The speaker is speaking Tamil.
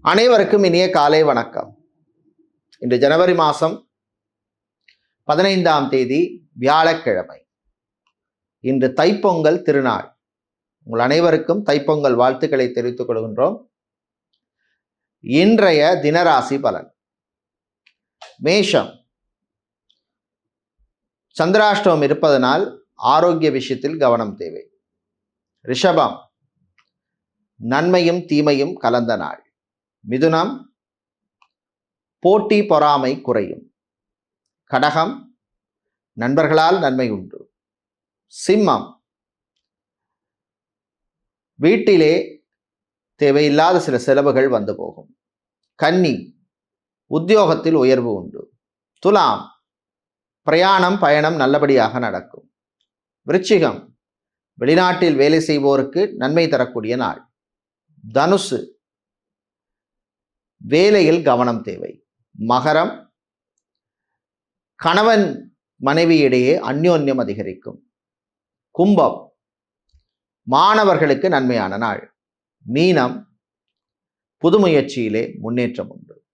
அனைவருக்கும் இனிய காலை வணக்கம். இன்று ஜனவரி மாதம் 15ஆம் தேதி வியாழக்கிழமை. இன்று தைப்பொங்கல் திருநாள். உங்கள் அனைவருக்கும் தைப்பொங்கல் வாழ்த்துக்களை தெரிவித்துக் கொள்கின்றோம். இன்றைய தினராசி பலன். மேஷம், சந்திராஷ்டமம் இருப்பதனால் ஆரோக்கிய விஷயத்தில் கவனம் தேவை. ரிஷபம், நன்மையும் தீமையும் கலந்த நாள். மிதுனம், போட்டி பொறாமை குறையும். கடகம், நண்பர்களால் நன்மை உண்டு. சிம்மம், வீட்டிலே தேவையில்லாத சில செலவுகள் வந்து போகும். கன்னி, உத்தியோகத்தில் உயர்வு உண்டு. துலாம், பிரயாணம் பயணம் நல்லபடியாக நடக்கும். விருச்சிகம், வெளிநாட்டில் வேலை செய்வோருக்கு நன்மை தரக்கூடிய நாள். தனுசு, வேலையில் கவனம் தேவை. மகரம், கணவன் மனைவியிடையே அந்யோன்யம் அதிகரிக்கும். கும்பம், மாணவர்களுக்கு நன்மையான நாள். மீனம், புது முயற்சியிலே முன்னேற்றம் உண்டு.